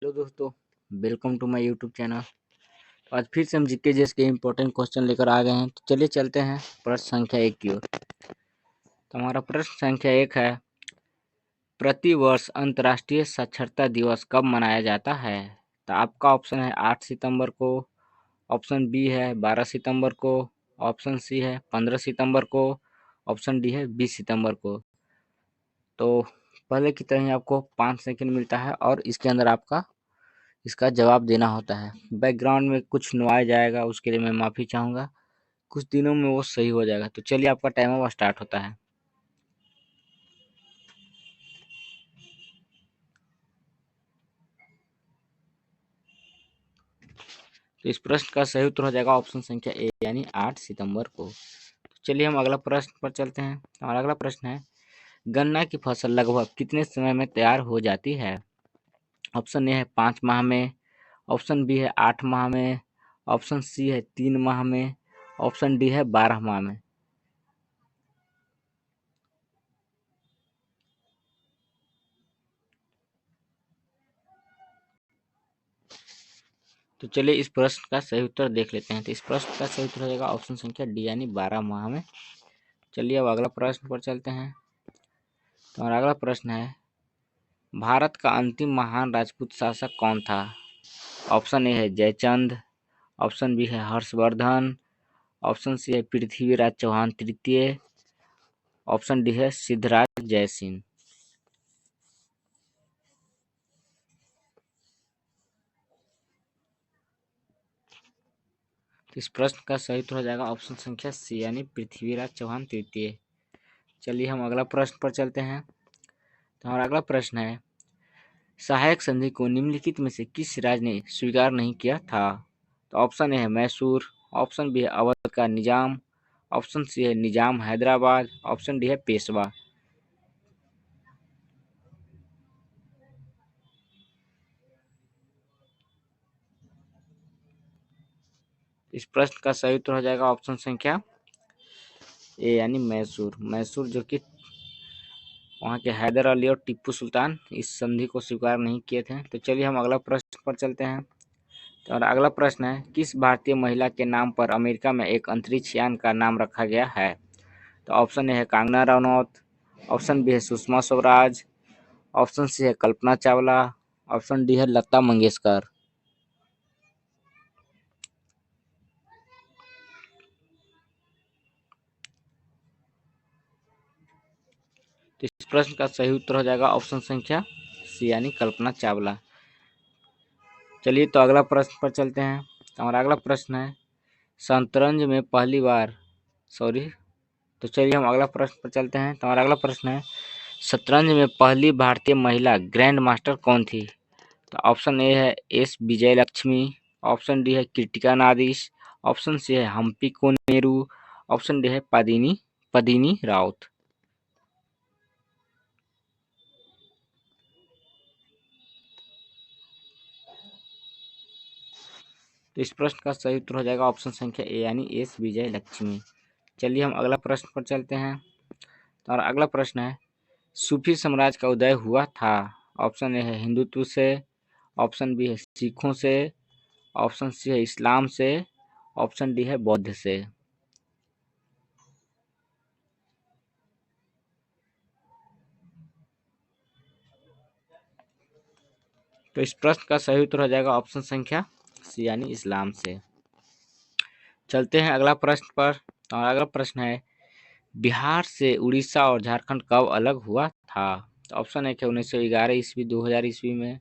Hello दोस्तों, welcome to my YouTube channel. तो आज फिर से हम जीके जीएस के इम्पोर्टेंट क्वेश्चन लेकर आ गए हैं। तो चलिए चलते हैं प्रश्न संख्या 1 की ओर। तो हमारा प्रश्न संख्या 1 है, प्रति वर्ष अंतर्राष्ट्रीय साक्षरता दिवस कब मनाया जाता है? तो आपका ऑप्शन है 8 सितंबर को, ऑप्शन बी है 12 सितंबर को, ऑप्शन सी है 15 सितंबर को, ऑप्शन डी है 20 सितंबर को। तो पहले की तरह ही आपको 5 सेकंड मिलता है और इसके अंदर आपका इसका जवाब देना होता है। बैकग्राउंड में कुछ नॉइज आएगा, उसके लिए मैं माफ़ी चाहूँगा। कुछ दिनों में वो सही हो जाएगा। तो चलिए आपका टाइम अब स्टार्ट होता है। तो इस प्रश्न का सही उत्तर हो जाएगा ऑप्शन संख्या ए यानी 8 सितंबर को। तो चलिए हम अगला प्रश्न पर चलते हैं। हमारा अगला प्रश्न है, गन्ना की फसल लगभग कितने समय में तैयार हो जाती है? ऑप्शन ए है 5 माह में, ऑप्शन बी है 8 माह में, ऑप्शन सी है 3 माह में, ऑप्शन डी है 12 माह में। तो चलिए इस प्रश्न का सही उत्तर देख लेते हैं। तो इस प्रश्न का सही उत्तर हो जाएगा ऑप्शन संख्या डी यानी 12 माह में। चलिए अब अगला प्रश्न पर चलते हैं। तो हमारा अगला प्रश्न है, भारत का अंतिम महान राजपूत शासक कौन था? ऑप्शन ए है जयचंद, ऑप्शन बी है हर्षवर्धन, ऑप्शन सी है पृथ्वीराज चौहान तृतीय, ऑप्शन डी है सिद्धराज जयसिंह। तो इस प्रश्न का सही उत्तर हो जाएगा ऑप्शन संख्या सी यानी पृथ्वीराज चौहान तृतीय। चलिए हम अगला प्रश्न पर चलते हैं। तो हमारा अगला प्रश्न है, सहायक संधि को निम्नलिखित में से किस राज्य ने स्वीकार नहीं किया था? तो ऑप्शन ए है मैसूर, ऑप्शन बी है अवध का निजाम, ऑप्शन सी है निजाम हैदराबाद, ऑप्शन डी है पेशवा। इस प्रश्न का सही उत्तर हो जाएगा ऑप्शन संख्या ए यानी मैसूर। मैसूर जो कि वहाँ के हैदर अली और टीपू सुल्तान इस संधि को स्वीकार नहीं किए थे। तो चलिए हम अगला प्रश्न पर चलते हैं। और अगला प्रश्न है, किस भारतीय महिला के नाम पर अमेरिका में एक अंतरिक्ष यान का नाम रखा गया है? तो ऑप्शन ए है कंगना रनौत, ऑप्शन बी है सुषमा स्वराज, ऑप्शन सी है कल्पना चावला, ऑप्शन डी है लता मंगेशकर। तो इस प्रश्न का सही उत्तर हो जाएगा ऑप्शन संख्या सी यानी कल्पना चावला। चलिए तो अगला प्रश्न पर चलते हैं। हमारा अगला प्रश्न है, शतरंज में पहली बार तो चलिए हम अगला प्रश्न पर चलते हैं। तो हमारा अगला प्रश्न है, शतरंज में पहली भारतीय महिला ग्रैंड मास्टर कौन थी? तो ऑप्शन ए है एस विजय लक्ष्मी, ऑप्शन डी है कृतिका नादिश, ऑप्शन सी है हम्पी कोनेरू, ऑप्शन डी है पदिनी राउत। तो इस प्रश्न का सही उत्तर हो जाएगा ऑप्शन संख्या ए यानी एस विजय लक्ष्मी। चलिए हम अगला प्रश्न पर चलते हैं। तो और अगला प्रश्न है, सूफी साम्राज्य का उदय हुआ था? ऑप्शन ए है हिंदुत्व से, ऑप्शन बी है सिखों से, ऑप्शन सी है इस्लाम से, ऑप्शन डी है बौद्ध से। तो इस प्रश्न का सही उत्तर हो जाएगा ऑप्शन संख्या सी यानी इस्लाम से। चलते हैं अगला प्रश्न पर। और अगला प्रश्न है, बिहार से उड़ीसा और झारखंड कब अलग हुआ था? तो ऑप्शन है कि 1911 ईस्वी, 2000 ईस्वी में,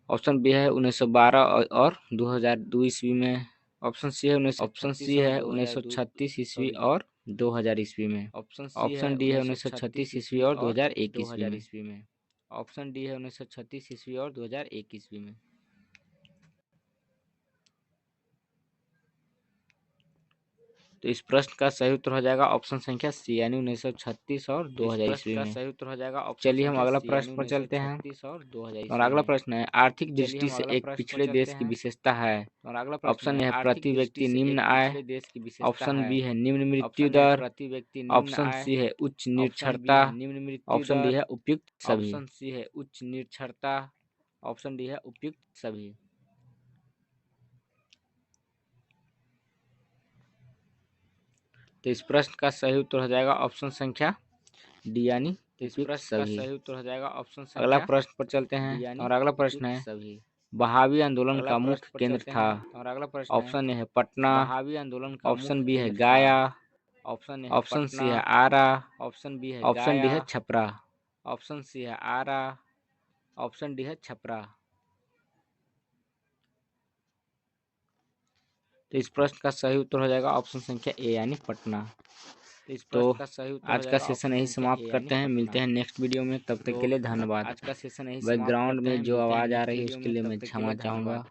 ऑप्शन बी है 1912 और 2002 ईस्वी में, ऑप्शन सी है 1936 ईस्वी और 2000 ईस्वी में, ऑप्शन डी है 1936 ईस्वी और 2001 ईस्वी में, ऑप्शन डी है 1936 ईस्वी और 2001 ईस्वी में। तो इस प्रश्न का सही उत्तर हो जाएगा ऑप्शन संख्या सी यानी 1936 और 2000 ईस्वी में। सही उत्तर हो जाएगा। चलिए हम अगला प्रश्न पर चलते हैं। और अगला प्रश्न है, आर्थिक दृष्टि से एक पिछड़े देश की विशेषता है? ऑप्शन ए है प्रति व्यक्ति निम्न आय, ऑप्शन बी है निम्न मृत्यु दर, ऑप्शन सी है उच्च निरक्षरता, ऑप्शन डी है उपयुक्त सभी। ऑप्शन डी है उपयुक्त सभी। तो इस प्रश्न का सही उत्तर हो जाएगा ऑप्शन संख्या डी यानी उपयुक्त सभी। सही उत्तर हो जाएगा ऑप्शन संख्या। अगला प्रश्न पर चलते हैं और अगला प्रश्न है सभी। वहाबी आंदोलन का मुख्य केंद्र था। और अगला प्रश्न ऑप्शन ए है पटना, वहाबी आंदोलन का ऑप्शन बी है गया, ऑप्शन सी है आरा, ऑप्शन बी है ऑप्शन डी है छपरा, ऑप्शन सी है आरा, ऑप्शन डी है छपरा। तो इस प्रश्न का सही उत्तर हो जाएगा ऑप्शन संख्या ए यानी पटना। तो आज का सेशन यही समाप्त करते हैं, मिलते हैं नेक्स्ट वीडियो में, तब तक के लिए धन्यवाद। आज का सेशन यही बैकग्राउंड में जो आवाज़ आ रही है उसके लिए मैं क्षमा चाहूँगा।